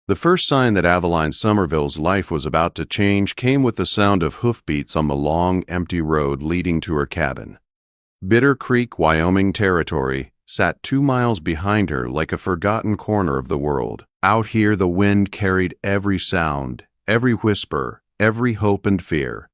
The first sign that Aveline Somerville's life was about to change came with the sound of hoofbeats on the long, empty road leading to her cabin. Bitter Creek, Wyoming territory sat 2 miles behind her like a forgotten corner of the world. Out here, the wind carried every sound, every whisper, every hope and fear.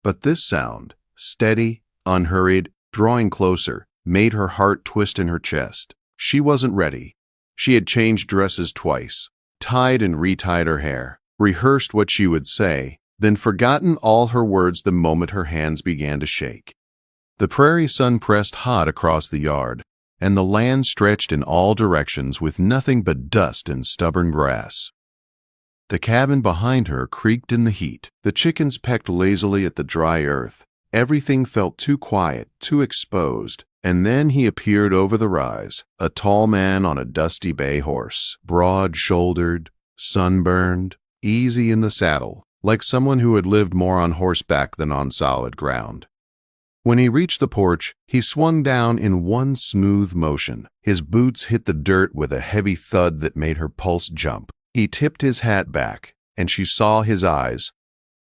But this sound, steady, unhurried, drawing closer, made her heart twist in her chest. She wasn't ready. She had changed dresses twice, tied and retied her hair, rehearsed what she would say, then forgotten all her words the moment her hands began to shake. The prairie sun pressed hot across the yard, and the land stretched in all directions with nothing but dust and stubborn grass. The cabin behind her creaked in the heat. The chickens pecked lazily at the dry earth. Everything felt too quiet, too exposed. And then he appeared over the rise, a tall man on a dusty bay horse, broad-shouldered, sunburned, easy in the saddle, like someone who had lived more on horseback than on solid ground. When he reached the porch, he swung down in one smooth motion. His boots hit the dirt with a heavy thud that made her pulse jump. He tipped his hat back, and she saw his eyes,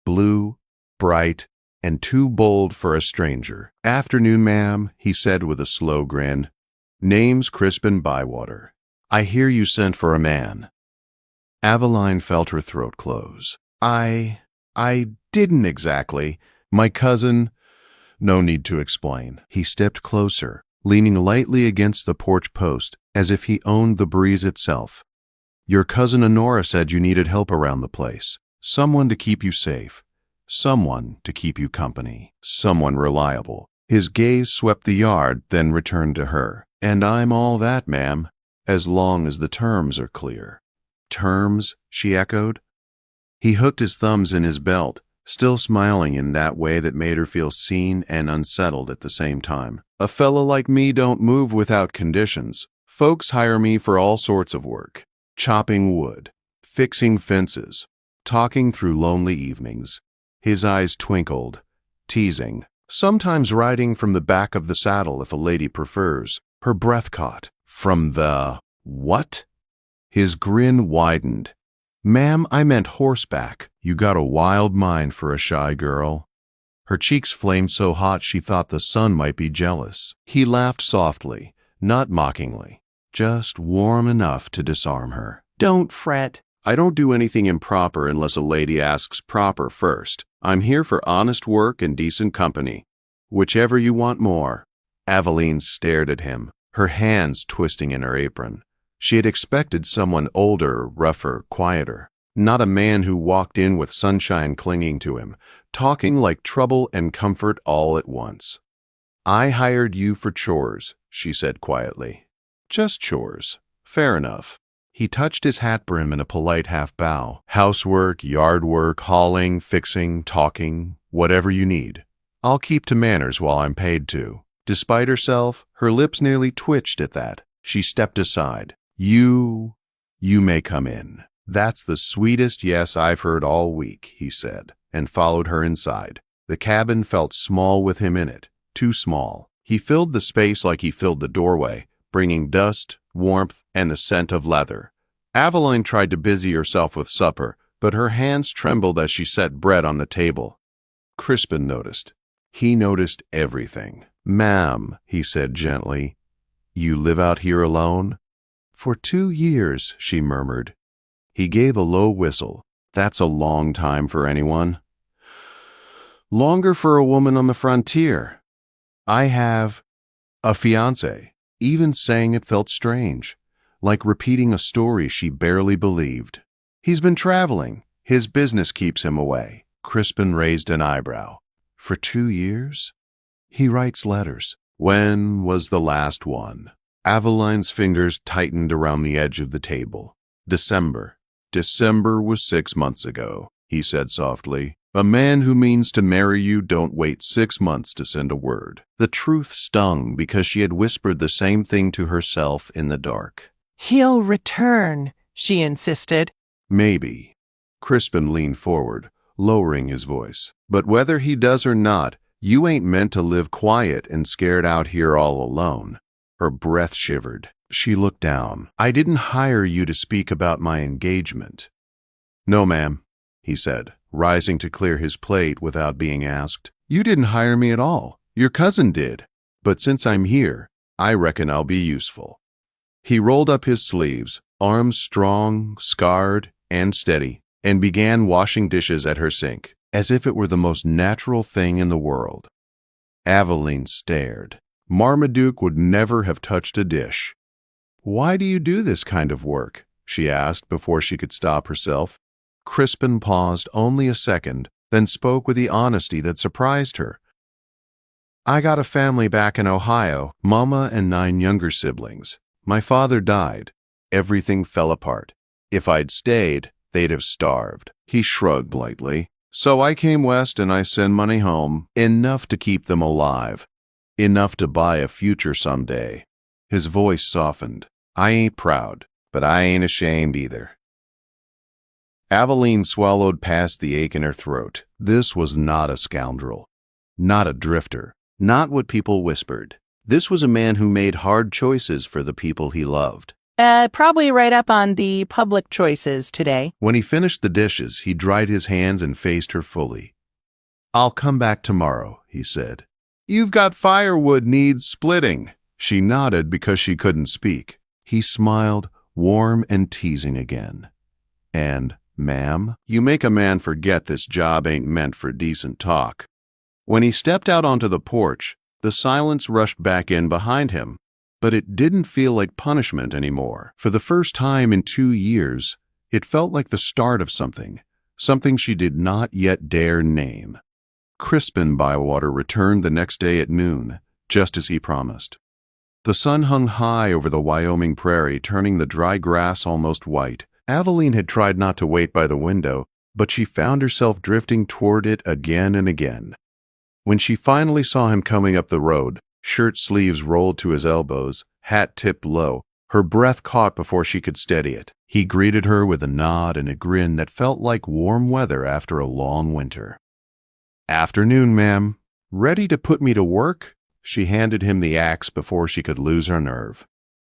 blue, bright, and too bold for a stranger. "Afternoon, ma'am," he said with a slow grin. "Name's Crispin Bywater. I hear you sent for a man." Aveline felt her throat close. I didn't exactly. My cousin—" "No need to explain." He stepped closer, leaning lightly against the porch post, as if he owned the breeze itself. "Your cousin Honora said you needed help around the place. Someone to keep you safe. Someone to keep you company. Someone reliable." His gaze swept the yard, then returned to her. "And I'm all that, ma'am, as long as the terms are clear." "Terms?" she echoed. He hooked his thumbs in his belt, still smiling in that way that made her feel seen and unsettled at the same time. "A fella like me don't move without conditions. Folks hire me for all sorts of work. Chopping wood, fixing fences, talking through lonely evenings." His eyes twinkled, teasing. "Sometimes riding from the back of the saddle if a lady prefers." Her breath caught. "From the what?" His grin widened. "Ma'am, I meant horseback. You got a wild mind for a shy girl." Her cheeks flamed so hot she thought the sun might be jealous. He laughed softly, not mockingly, just warm enough to disarm her. "Don't fret. I don't do anything improper unless a lady asks proper first. I'm here for honest work and decent company. Whichever you want more." Aveline stared at him, her hands twisting in her apron. She had expected someone older, rougher, quieter. Not a man who walked in with sunshine clinging to him, talking like trouble and comfort all at once. "I hired you for chores," she said quietly. "Just chores. Fair enough." He touched his hat brim in a polite half-bow. "Housework, yard work, hauling, fixing, talking, whatever you need. I'll keep to manners while I'm paid to." Despite herself, her lips nearly twitched at that. She stepped aside. You may come in." "That's the sweetest yes I've heard all week," he said, and followed her inside. The cabin felt small with him in it, too small. He filled the space like he filled the doorway, bringing dust, warmth, and the scent of leather. Aveline tried to busy herself with supper, but her hands trembled as she set bread on the table. Crispin noticed. He noticed everything. "Ma'am," he said gently, "you live out here alone?" "For 2 years," she murmured. He gave a low whistle. "That's a long time for anyone." "Longer for a woman on the frontier. I have a fiancé." Even saying it felt strange, like repeating a story she barely believed. "He's been traveling. His business keeps him away." Crispin raised an eyebrow. "For 2 years? He writes letters." "When was the last one?" Aveline's fingers tightened around the edge of the table. "December. December was 6 months ago," he said softly. "A man who means to marry you don't wait 6 months to send a word." The truth stung because she had whispered the same thing to herself in the dark. "He'll return," she insisted. "Maybe." Crispin leaned forward, lowering his voice. "But whether he does or not, you ain't meant to live quiet and scared out here all alone." Her breath shivered. She looked down. I didn't hire you to speak about my engagement. No, ma'am, he said, rising to clear his plate without being asked. You didn't hire me at all. Your cousin did. But since I'm here, I reckon I'll be useful. He rolled up his sleeves, arms strong, scarred, and steady, and began washing dishes at her sink, as if it were the most natural thing in the world. Aveline stared. Marmaduke would never have touched a dish. Why do you do this kind of work? She asked before she could stop herself. Crispin paused only a second, then spoke with the honesty that surprised her. I got a family back in Ohio, Mama and 9 younger siblings. My father died. Everything fell apart. If I'd stayed, they'd have starved. He shrugged lightly. So I came west and I sent money home, enough to keep them alive, enough to buy a future someday. His voice softened. I ain't proud, but I ain't ashamed either. Aveline swallowed past the ache in her throat. This was not a scoundrel, not a drifter, not what people whispered. This was a man who made hard choices for the people he loved. Probably right up on the public choices today. When he finished the dishes, he dried his hands and faced her fully. I'll come back tomorrow, he said. You've got firewood needs splitting. She nodded because she couldn't speak. He smiled, warm and teasing again. And, ma'am, you make a man forget this job ain't meant for decent talk. When he stepped out onto the porch, the silence rushed back in behind him, but it didn't feel like punishment anymore. For the first time in 2 years, it felt like the start of something she did not yet dare name. Crispin Bywater returned the next day at noon, just as he promised. The sun hung high over the Wyoming prairie, turning the dry grass almost white. Aveline had tried not to wait by the window, but she found herself drifting toward it again and again. When she finally saw him coming up the road, shirt sleeves rolled to his elbows, hat tipped low, her breath caught before she could steady it. He greeted her with a nod and a grin that felt like warm weather after a long winter. Afternoon, ma'am. Ready to put me to work? She handed him the axe before she could lose her nerve.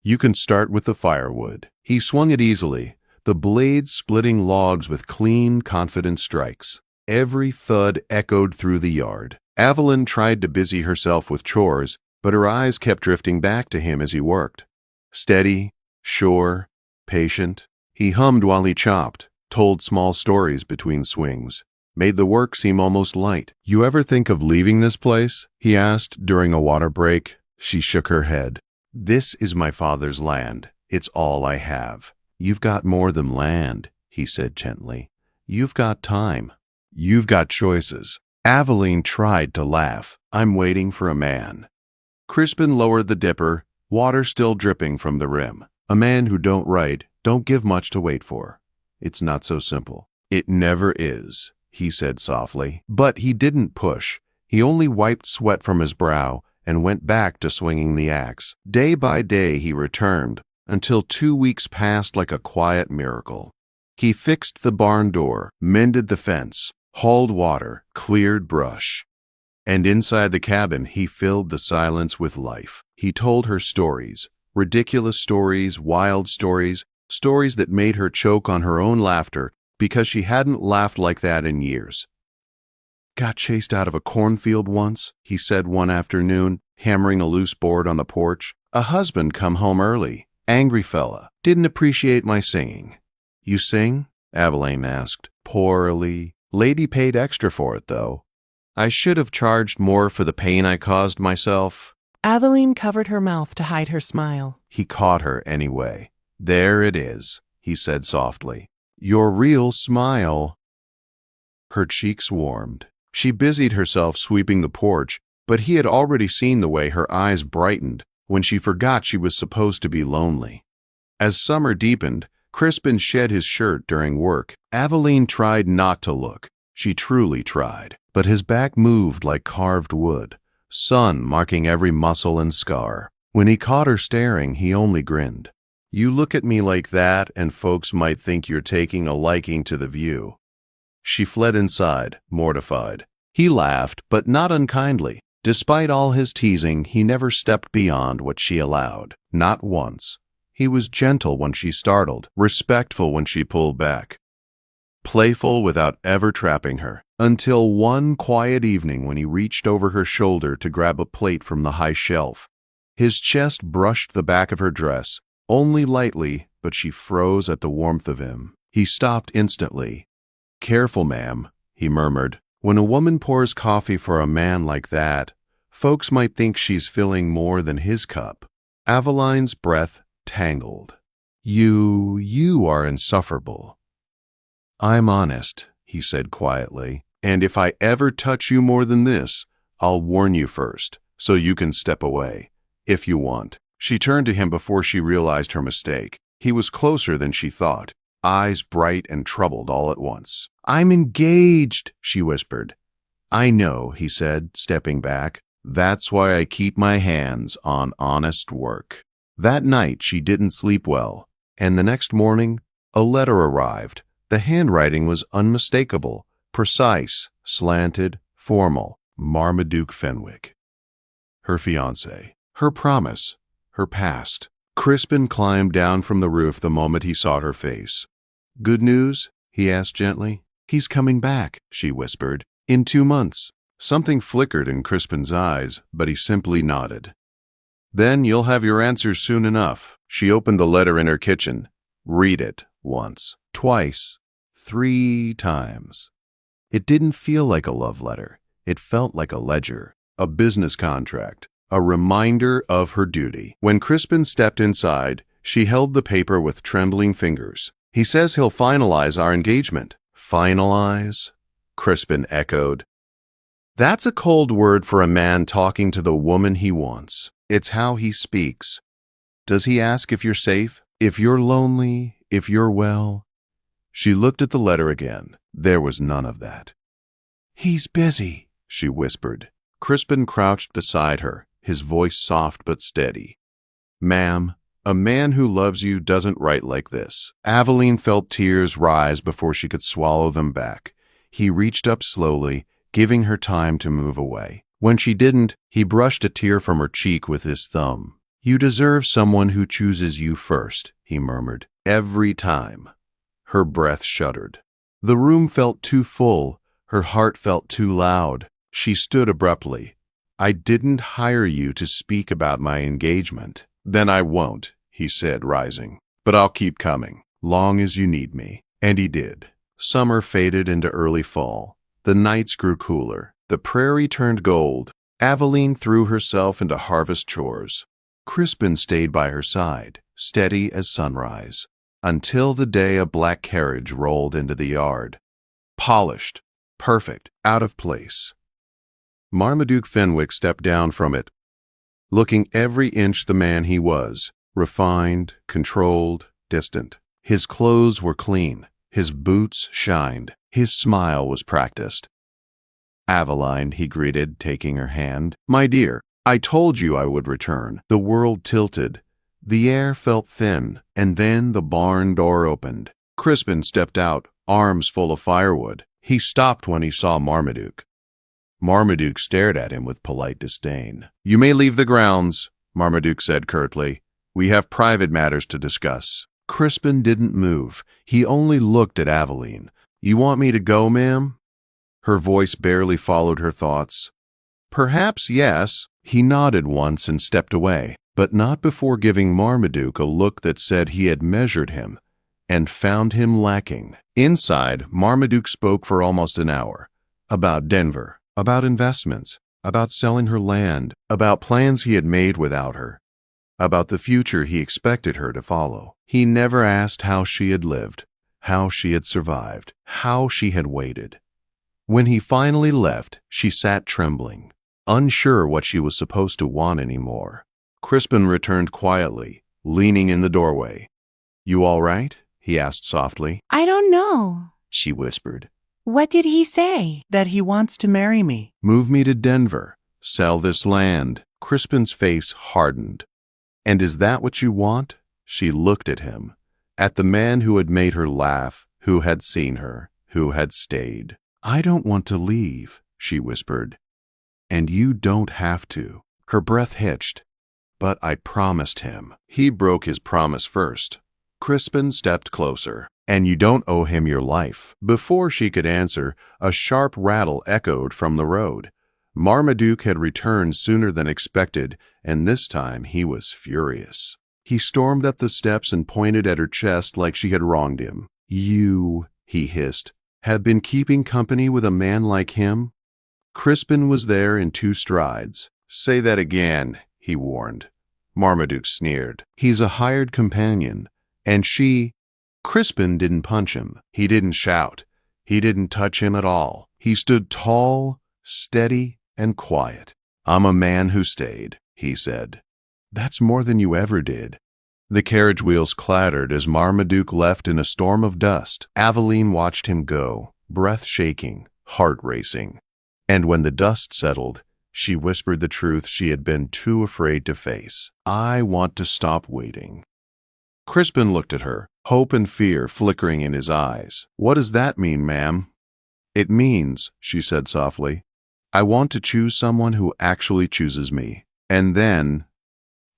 You can start with the firewood. He swung it easily, the blades splitting logs with clean, confident strikes. Every thud echoed through the yard. Aveline tried to busy herself with chores, but her eyes kept drifting back to him as he worked. Steady, sure, patient. He hummed while he chopped, told small stories between swings, made the work seem almost light. You ever think of leaving this place? He asked during a water break. She shook her head. This is my father's land. It's all I have. You've got more than land, he said gently. You've got time. You've got choices. Aveline tried to laugh. I'm waiting for a man. Crispin lowered the dipper, water still dripping from the rim. A man who don't write, don't give much to wait for. It's not so simple. It never is, he said softly. But he didn't push. He only wiped sweat from his brow and went back to swinging the axe. Day by day he returned, until 2 weeks passed like a quiet miracle. He fixed the barn door, mended the fence, hauled water, cleared brush. And inside the cabin, he filled the silence with life. He told her stories, ridiculous stories, wild stories, stories that made her choke on her own laughter because she hadn't laughed like that in years. Got chased out of a cornfield once, he said one afternoon, hammering a loose board on the porch. A husband come home early, angry fella, didn't appreciate my singing. You sing? Aveline asked. Poorly. Lady paid extra for it, though. I should have charged more for the pain I caused myself. Aveline covered her mouth to hide her smile. He caught her anyway. There it is, he said softly. Your real smile. Her cheeks warmed. She busied herself sweeping the porch, but he had already seen the way her eyes brightened when she forgot she was supposed to be lonely. As summer deepened, Crispin shed his shirt during work. Aveline tried not to look. She truly tried. But his back moved like carved wood, sun marking every muscle and scar. When he caught her staring, he only grinned. You look at me like that, and folks might think you're taking a liking to the view. She fled inside, mortified. He laughed, but not unkindly. Despite all his teasing, he never stepped beyond what she allowed. Not once. He was gentle when she startled, respectful when she pulled back, playful without ever trapping her, until one quiet evening when he reached over her shoulder to grab a plate from the high shelf. His chest brushed the back of her dress, only lightly, but she froze at the warmth of him. He stopped instantly. "Careful, ma'am," he murmured. "When a woman pours coffee for a man like that, folks might think she's filling more than his cup." Aveline's breath tangled. You are insufferable." "I'm honest," he said quietly, "and if I ever touch you more than this, I'll warn you first, so you can step away, if you want." She turned to him before she realized her mistake. He was closer than she thought, eyes bright and troubled all at once. "I'm engaged," she whispered. "I know," he said, stepping back. "That's why I keep my hands on honest work." That night she didn't sleep well, and the next morning a letter arrived. The handwriting was unmistakable, precise, slanted, formal. Marmaduke Fenwick. Her fiancé. Her promise. Her past. Crispin climbed down from the roof the moment he saw her face. "Good news?" he asked gently. "He's coming back," she whispered. "In 2 months." Something flickered in Crispin's eyes, but he simply nodded. "Then you'll have your answers soon enough." She opened the letter in her kitchen. "Read it once, twice, 3 times." It didn't feel like a love letter. It felt like a ledger, a business contract, a reminder of her duty. When Crispin stepped inside, she held the paper with trembling fingers. "He says he'll finalize our engagement." "Finalize?" Crispin echoed. "That's a cold word for a man talking to the woman he wants. It's how he speaks. Does he ask if you're safe? If you're lonely? If you're well?" She looked at the letter again. There was none of that. "He's busy," she whispered. Crispin crouched beside her, his voice soft but steady. "Ma'am, a man who loves you doesn't write like this." Aveline felt tears rise before she could swallow them back. He reached up slowly, giving her time to move away. When she didn't, he brushed a tear from her cheek with his thumb. "You deserve someone who chooses you first," he murmured. "Every time." Her breath shuddered. The room felt too full. Her heart felt too loud. She stood abruptly. "I didn't hire you to speak about my engagement." "Then I won't," he said, rising. "But I'll keep coming, long as you need me." And he did. Summer faded into early fall. The nights grew cooler. The prairie turned gold. Aveline threw herself into harvest chores. Crispin stayed by her side, steady as sunrise, until the day a black carriage rolled into the yard. Polished, perfect, out of place. Marmaduke Fenwick stepped down from it, looking every inch the man he was, refined, controlled, distant. His clothes were clean. His boots shined. His smile was practiced. "Aveline," he greeted, taking her hand. "My dear, I told you I would return." The world tilted. The air felt thin, and then the barn door opened. Crispin stepped out, arms full of firewood. He stopped when he saw Marmaduke. Marmaduke stared at him with polite disdain. "You may leave the grounds," Marmaduke said curtly. "We have private matters to discuss." Crispin didn't move. He only looked at Aveline. "You want me to go, ma'am?" Her voice barely followed her thoughts. "Perhaps yes." He nodded once and stepped away, but not before giving Marmaduke a look that said he had measured him and found him lacking. Inside, Marmaduke spoke for almost an hour. About Denver, about investments, about selling her land, about plans he had made without her, about the future he expected her to follow. He never asked how she had lived, how she had survived, how she had waited. When he finally left, she sat trembling, unsure what she was supposed to want anymore. Crispin returned quietly, leaning in the doorway. "You all right?" he asked softly. "I don't know," she whispered. "What did he say?" "That he wants to marry me." "Move me to Denver. Sell this land." Crispin's face hardened. "And is that what you want?" She looked at him, at the man who had made her laugh, who had seen her, who had stayed. "I don't want to leave," she whispered. "And you don't have to." Her breath hitched. But I promised him. He broke his promise first. Crispin stepped closer. And you don't owe him your life. Before she could answer, a sharp rattle echoed from the road. Marmaduke had returned sooner than expected, and this time he was furious. He stormed up the steps and pointed at her chest like she had wronged him. You, he hissed, have been keeping company with a man like him? Crispin was there in 2 strides. Say that again, he warned. Marmaduke sneered. He's a hired companion, and she... Crispin didn't punch him. He didn't shout. He didn't touch him at all. He stood tall, steady, and quiet. I'm a man who stayed, he said. That's more than you ever did. The carriage wheels clattered as Marmaduke left in a storm of dust. Aveline watched him go, breath shaking, heart racing. And when the dust settled, she whispered the truth she had been too afraid to face. I want to stop waiting. Crispin looked at her, hope and fear flickering in his eyes. What does that mean, ma'am? It means, she said softly, I want to choose someone who actually chooses me. And then...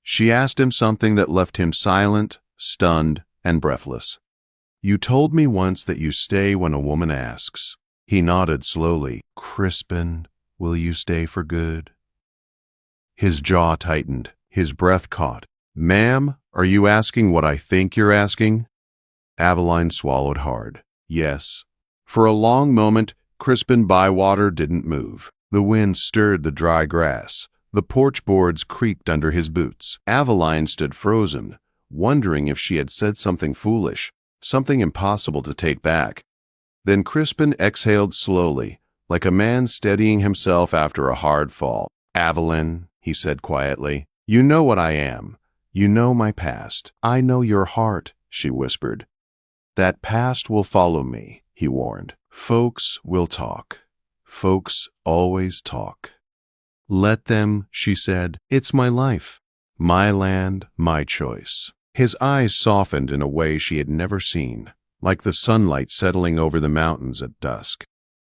She asked him something that left him silent, stunned, and breathless. You told me once that you stay when a woman asks. He nodded slowly. Crispin, will you stay for good? His jaw tightened. His breath caught. Ma'am, are you asking what I think you're asking? Aveline swallowed hard. Yes. For a long moment, Crispin Bywater didn't move. The wind stirred the dry grass. The porch boards creaked under his boots. Aveline stood frozen, wondering if she had said something foolish, something impossible to take back. Then Crispin exhaled slowly, like a man steadying himself after a hard fall. Aveline, he said quietly, you know what I am. You know my past. I know your heart, she whispered. That past will follow me, he warned. Folks will talk. Folks always talk. Let them, she said. It's my life. My land, my choice. His eyes softened in a way she had never seen, like the sunlight settling over the mountains at dusk.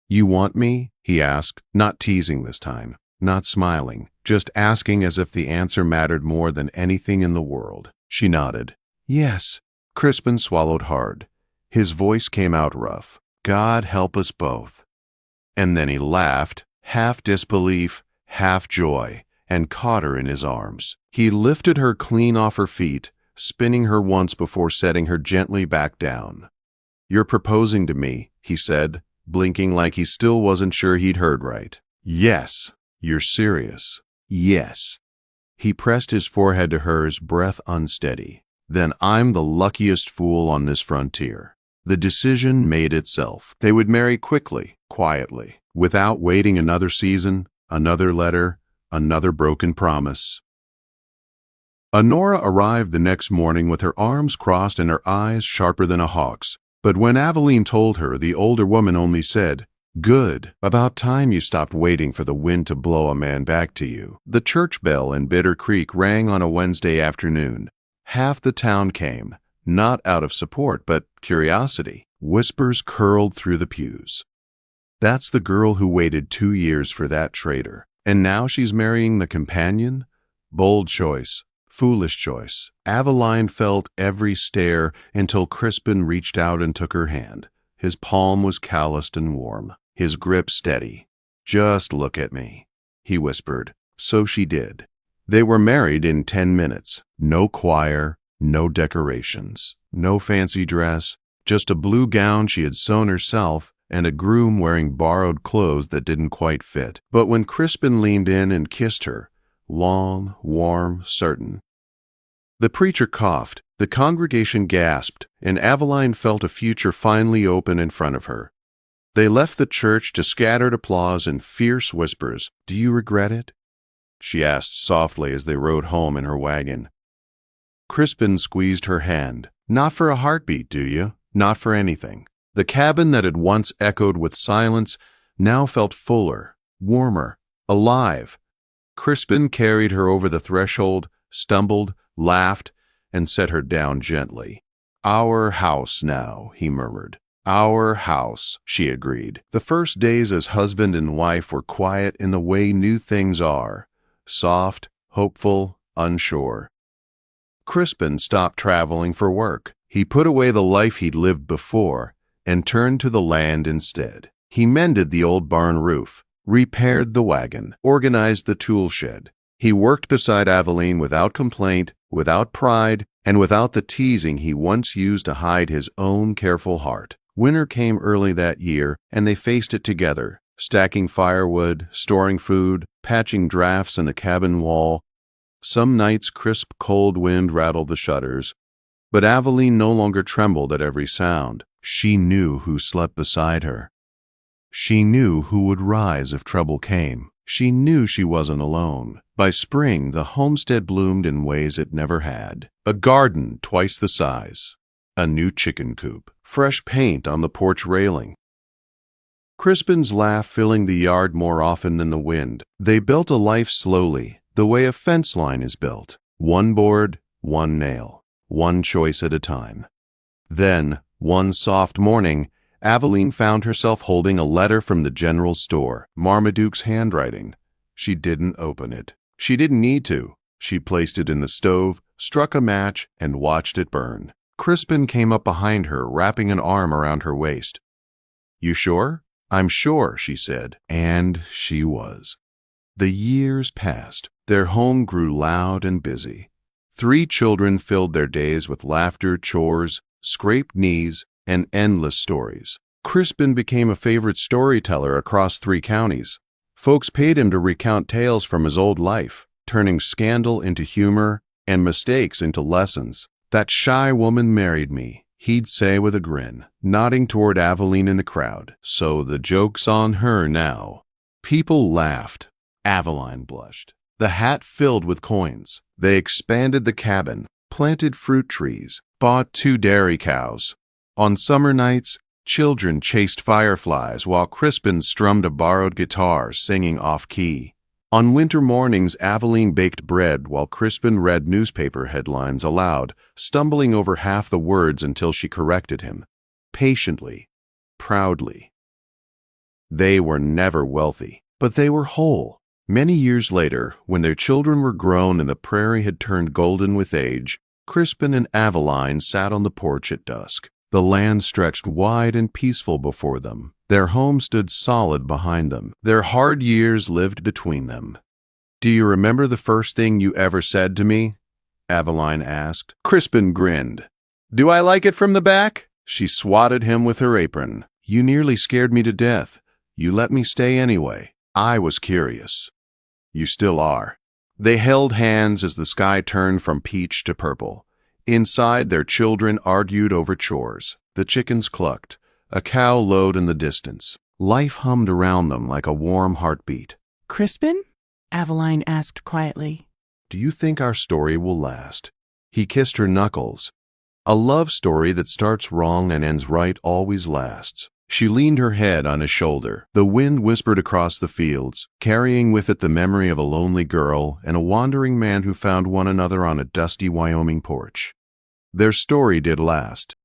You want me? He asked, not teasing this time, not smiling, just asking as if the answer mattered more than anything in the world. She nodded. Yes. Crispin swallowed hard. His voice came out rough. God help us both. And then he laughed, half disbelief, half joy, and caught her in his arms. He lifted her clean off her feet, spinning her once before setting her gently back down. You're proposing to me, he said, blinking like he still wasn't sure he'd heard right. Yes. You're serious. Yes. He pressed his forehead to hers, breath unsteady. Then I'm the luckiest fool on this frontier. The decision made itself. They would marry quickly, quietly, without waiting another season, another letter, another broken promise. Honora arrived the next morning with her arms crossed and her eyes sharper than a hawk's. But when Aveline told her, the older woman only said, Good. About time you stopped waiting for the wind to blow a man back to you. The church bell in Bitter Creek rang on a Wednesday afternoon. Half the town came, not out of support, but curiosity. Whispers curled through the pews. That's the girl who waited 2 years for that traitor. And now she's marrying the companion? Bold choice. Foolish choice. Aveline felt every stare until Crispin reached out and took her hand. His palm was calloused and warm, his grip steady. Just look at me, he whispered. So she did. They were married in 10 minutes. No choir, no decorations, no fancy dress, just a blue gown she had sewn herself and a groom wearing borrowed clothes that didn't quite fit. But when Crispin leaned in and kissed her, long, warm, certain, the preacher coughed, the congregation gasped, and Aveline felt a future finally open in front of her. They left the church to scattered applause and fierce whispers. Do you regret it? She asked softly as they rode home in her wagon. Crispin squeezed her hand. Not for a heartbeat, do you? Not for anything. The cabin that had once echoed with silence now felt fuller, warmer, alive. Crispin carried her over the threshold, stumbled, laughed, and set her down gently. Our house now, he murmured. Our house, she agreed. The first days as husband and wife were quiet in the way new things are. Soft, hopeful, unsure. Crispin stopped traveling for work. He put away the life he'd lived before and turned to the land instead. He mended the old barn roof, repaired the wagon, organized the tool shed. He worked beside Aveline without complaint, without pride, and without the teasing he once used to hide his own careful heart. Winter came early that year, and they faced it together, stacking firewood, storing food, patching drafts in the cabin wall. Some nights crisp, cold wind rattled the shutters, but Aveline no longer trembled at every sound. She knew who slept beside her. She knew who would rise if trouble came. She knew she wasn't alone. By spring, the homestead bloomed in ways it never had. A garden twice the size, a new chicken coop, fresh paint on the porch railing. Crispin's laugh filling the yard more often than the wind. They built a life slowly, the way a fence line is built. One board, one nail, one choice at a time. Then, one soft morning, Aveline found herself holding a letter from the general store, Marmaduke's handwriting. She didn't open it. She didn't need to. She placed it in the stove, struck a match, and watched it burn. Crispin came up behind her, wrapping an arm around her waist. "You sure?" "I'm sure," she said. And she was. The years passed. Their home grew loud and busy. 3 children filled their days with laughter, chores, scraped knees, and endless stories. Crispin became a favorite storyteller across 3 counties. Folks paid him to recount tales from his old life, turning scandal into humor and mistakes into lessons. "That shy woman married me," he'd say with a grin, nodding toward Aveline in the crowd. "So the joke's on her now." People laughed. Aveline blushed. The hat filled with coins. They expanded the cabin, planted fruit trees, bought 2 dairy cows. On summer nights, children chased fireflies while Crispin strummed a borrowed guitar, singing off-key. On winter mornings, Aveline baked bread while Crispin read newspaper headlines aloud, stumbling over half the words until she corrected him. Patiently, proudly. They were never wealthy, but they were whole. Many years later, when their children were grown and the prairie had turned golden with age, Crispin and Aveline sat on the porch at dusk. The land stretched wide and peaceful before them. Their home stood solid behind them. Their hard years lived between them. "Do you remember the first thing you ever said to me?" Aveline asked. Crispin grinned. "Do I like it from the back?" She swatted him with her apron. "You nearly scared me to death. You let me stay anyway. I was curious." "You still are." They held hands as the sky turned from peach to purple. Inside, their children argued over chores. The chickens clucked. A cow lowed in the distance. Life hummed around them like a warm heartbeat. "Crispin?" Aveline asked quietly. "Do you think our story will last?" He kissed her knuckles. "A love story that starts wrong and ends right always lasts." She leaned her head on his shoulder. The wind whispered across the fields, carrying with it the memory of a lonely girl and a wandering man who found one another on a dusty Wyoming porch. Their story did last.